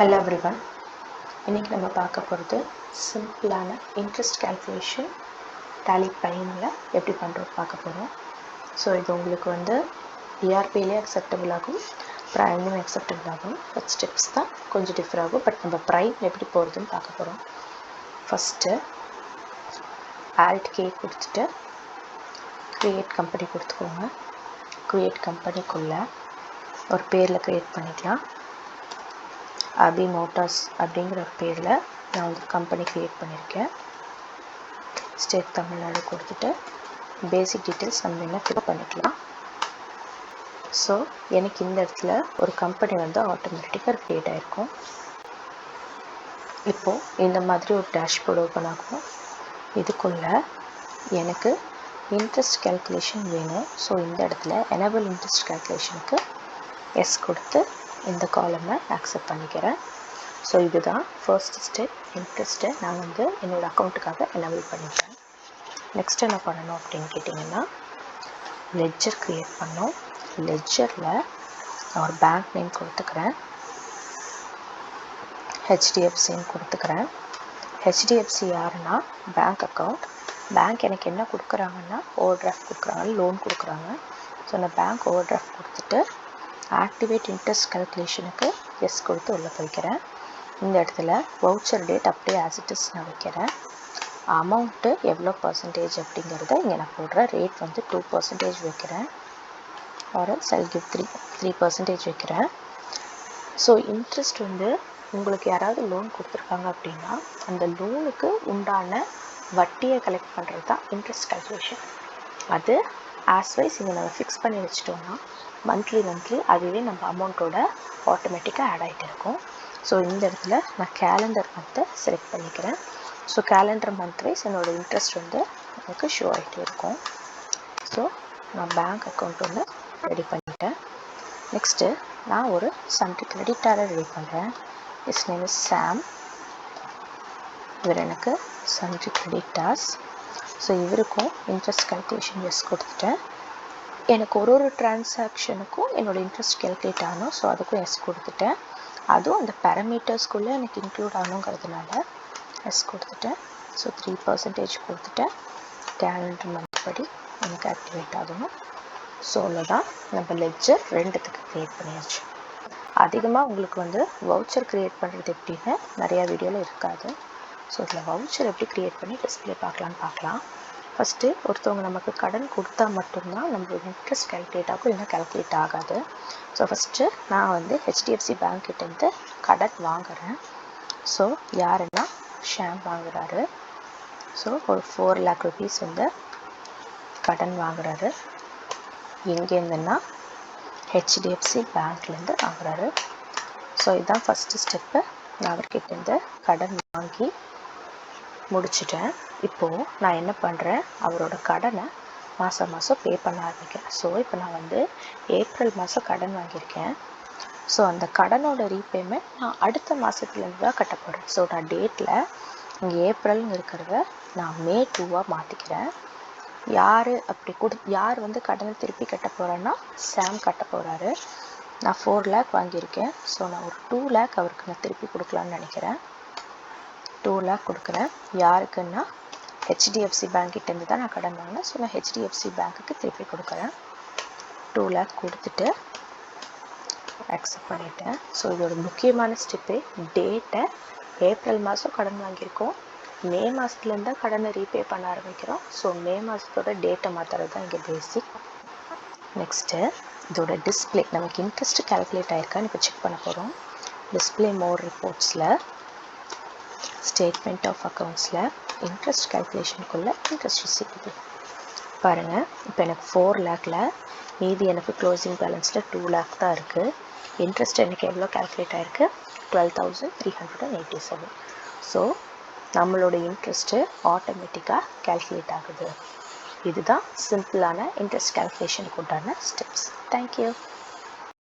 Hello everyone. இன்னைக்கு நம்ம பார்க்க போகிறது சிம்பிளான இன்ட்ரெஸ்ட் கால்குலேஷன் டேலி பிரைமில் எப்படி பண்ணுறது பார்க்க போகிறோம். ஸோ இது உங்களுக்கு வந்து ERPலே அக்செப்டபிள் ஆகும், ப்ரைம்லையும் அக்செப்டபிள் ஆகும். பட் ஸ்டெப்ஸ் தான் கொஞ்சம் டிஃபர் ஆகும். பட் நம்ம ப்ரைம் எப்படி போகிறதுன்னு பார்க்க போகிறோம். ஃபஸ்ட்டு Alt K கொடுத்துட்டு க்ரியேட் கம்பெனி கொடுத்துக்கோங்க. க்ரியேட் கம்பெனிக்குள்ளே ஒரு பேரில் க்ரியேட் பண்ணிக்கலாம். அபி மோட்டார்ஸ் அப்படிங்கிற ஒரு பேரில் நான் வந்து கம்பெனி க்ரியேட் பண்ணியிருக்கேன். ஸ்டேட் தமிழ்நாடு கொடுத்துட்டு பேசிக் டீட்டெயில்ஸ் நம்ம என்ன ஃபில் பண்ணிக்கலாம். ஸோ எனக்கு இந்த இடத்துல ஒரு கம்பெனி வந்து ஆட்டோமேட்டிக்காக க்ரியேட் ஆகிருக்கும். இப்போது இந்த மாதிரி ஒரு டேஷ்போர்டு ஓப்பன் ஆகும். இதுக்குள்ளே எனக்கு இன்ட்ரெஸ்ட் கால்குலேஷன் வேணும். ஸோ இந்த இடத்துல எனேபிள் இன்ட்ரெஸ்ட் கால்குலேஷனுக்கு எஸ் கொடுத்து இந்த காலமை அக்செப்ட் பண்ணிக்கிறேன். ஸோ இதுதான் ஃபர்ஸ்ட் ஸ்டெப். இன்ட்ரெஸ்ட்டை நான் வந்து என்னோடய அக்கௌண்ட்டுக்காக எனேபிள் பண்ணிக்கிறேன். நெக்ஸ்ட் என்ன பண்ணணும் அப்படின்னு கேட்டிங்கன்னா, லெட்ஜர் க்ரியேட் பண்ணோம். லெட்ஜரில் நான் ஒரு பேங்க் நேம் கொடுத்துக்கிறேன். HDFCன்னு கொடுத்துக்கிறேன். HDFC யாருன்னா பேங்க் அக்கௌண்ட். பேங்க் எனக்கு என்ன கொடுக்குறாங்கன்னா ஓவர் டிராஃப்ட் கொடுக்குறாங்க, லோன் கொடுக்குறாங்க. ஸோ நான் பேங்க் ஓவர் டிராஃப்ட் கொடுத்துட்டு ஆக்டிவேட் இன்ட்ரெஸ்ட் கால்குலேஷனுக்கு எஸ் கொடுத்து உள்ளே போய்க்கிறேன். இந்த இடத்துல வவுச்சர் டேட் அப்படியே ஆஸ் இட் இஸ் நான் வைக்கிறேன். அமௌண்ட்டு எவ்வளோ பர்சன்டேஜ் அப்படிங்கிறத இங்கே நான் போடுறேன். ரேட் வந்து 2% வைக்கிறேன். ஒரு செல் கிவ் 3% வைக்கிறேன். ஸோ இன்ட்ரெஸ்ட் வந்து உங்களுக்கு யாராவது லோன் கொடுத்துருக்காங்க அப்படின்னா அந்த லோனுக்கு உண்டான வட்டியை கலெக்ட் பண்ணுறது தான் இன்ட்ரெஸ்ட் கால்குலேஷன். அது ஆஸ்வைஸ் இங்கே நம்ம ஃபிக்ஸ் பண்ணி வச்சிட்டோம்னா மந்த்லி அதுவே நம்ம அமௌண்ட்டோட ஆட்டோமேட்டிக்காக ஆட் ஆகிட்டு இருக்கும். ஸோ இந்த இடத்துல நான் கேலண்டர் மந்த்தை செலக்ட் பண்ணிக்கிறேன். ஸோ கேலண்டர் மந்த் வைஸ் என்னோடய இன்ட்ரெஸ்ட் வந்து எனக்கு ஷோ ஆகிட்டே இருக்கும். ஸோ நான் பேங்க் அக்கௌண்ட் ஒன்று ரெடி பண்ணிட்டேன். நெக்ஸ்ட்டு நான் ஒரு சன்ட்ரி கிரெடிட்டாரை ரெடி பண்ணுறேன். இஸ் நேம் இஸ் சாம். இவர் எனக்கு சன்ட்ரி கிரெடிட்டார்ஸ். ஸோ இவருக்கும் இன்ட்ரெஸ்ட் கால்குலேஷன் எஸ் கொடுத்துட்டேன். எனக்கு ஒரு டிரான்சாக்ஷனுக்கும் என்னோடய இன்ட்ரெஸ்ட் கால்குலேட் ஆகணும். ஸோ அதுக்கும் எஸ் கொடுத்துட்டேன். அதுவும் அந்த பேராமீட்டர்ஸ்குள்ளே எனக்கு இன்க்ளூட் ஆகணுங்கிறதுனால எஸ் கொடுத்துட்டேன். ஸோ 3% கொடுத்துட்டேன். கேலண்டர் மந்த் படி எனக்கு ஆக்டிவேட் ஆகணும். ஸோ அவ்வளோதான், நம்ம லெட்ஜர் ரெண்டுத்துக்கு க்ரியேட் பண்ணியாச்சு. அதிகமாக உங்களுக்கு வந்து வவுச்சர் க்ரியேட் பண்ணுறது எப்படின்னு நிறையா வீடியோவில் இருக்காது. ஸோ இதில் வவுச்சர் எப்படி க்ரியேட் பண்ணி டிஸ்பிளே பார்க்கலாம். ஃபஸ்ட்டு ஒருத்தவங்க நமக்கு கடன் கொடுத்தா மட்டும்தான் நம்மளோட இன்ட்ரெஸ்ட் கால்குலேட் ஆகும், இல்லைன்னா கால்குலேட் ஆகாது. ஸோ ஃபஸ்ட்டு நான் வந்து HDFC பேங்க்கிட்டேருந்து கடன் வாங்குகிறேன். ஸோ யாருன்னா ஷாம் வாங்குகிறாரு. ஸோ ஒரு 4 lakh rupees வந்து கடன் வாங்குகிறாரு. எங்கேருந்துன்னா HDFC பேங்க்லேருந்து வாங்குகிறாரு. ஸோ இதுதான் ஃபஸ்ட்டு ஸ்டெப்பு. நான் அவர்கிட்டேருந்து கடன் வாங்கி முடிச்சிட்டேன். இப்போது நான் என்ன பண்ணுறேன், அவரோட கடனை மாதம் பே பண்ண ஆரம்பிக்கிறேன். ஸோ இப்போ நான் வந்து ஏப்ரல் மாதம் கடன் வாங்கியிருக்கேன். ஸோ அந்த கடனோட ரீபேமெண்ட் நான் அடுத்த மாதத்துலேருந்து தான் கட்ட போகிறேன். ஸோ நான் டேட்டில் இங்கே ஏப்ரல்னு இருக்கிறத நான் May 2 மாற்றிக்கிறேன். யார் வந்து கடனை திருப்பி கட்ட போகிறேன்னா சாம் கட்ட போகிறாரு. நான் 4 lakh வாங்கியிருக்கேன். ஸோ நான் ஒரு 2 lakh அவருக்கு நான் திருப்பி கொடுக்கலான்னு நினைக்கிறேன். 2 lakh கொடுக்குறேன். யாருக்குன்னா HDFC பேங்க்கிட்டேருந்து தான் நான் கடன் வாங்கினேன். ஸோ நான் HDFC பேங்க்குக்கு திருப்பி கொடுக்குறேன். 2 lakh கொடுத்துட்டு அக்செப்ட் பண்ணிட்டேன். ஸோ இதோட முக்கியமான ஸ்டெப்பு, டேட்டை ஏப்ரல் மாதம் கடன் வாங்கியிருக்கோம், மே மாதத்துலேருந்து தான் கடனை ரீபே பண்ண ஆரம்பிக்கிறோம். ஸோ மே மாதத்தோட டேட்டை மாற்றுறது தான் இங்கே பேசிக். நெக்ஸ்ட்டு இதோட டிஸ்பிளே, நமக்கு இன்ட்ரெஸ்ட் கால்குலேட் ஆகிருக்கான்னு இப்போ செக் பண்ண போகிறோம். டிஸ்பிளே மோர் ரிப்போர்ட்ஸில் ஸ்டேட்மெண்ட் ஆஃப் அக்கௌண்ட்ஸில் இன்ட்ரெஸ்ட் கால்குலேஷனுக்குள்ளே இன்ட்ரெஸ்ட் ரிசீவபிள் பாருங்கள். இப்போ எனக்கு 4 lakhல மீதி எனக்கு க்ளோசிங் பேலன்ஸில் 2 lakh தான் இருக்குது. இன்ட்ரெஸ்ட் எனக்கு எவ்வளோ கால்குலேட் ஆகிருக்கு, 12,387. ஸோ நம்மளோட இன்ட்ரெஸ்ட்டு ஆட்டோமேட்டிக்காக கால்குலேட் ஆகுது. இதுதான் சிம்பிளான இன்ட்ரெஸ்ட் கால்குலேஷனுக்கு உண்டான ஸ்டெப்ஸ். தேங்க்யூ.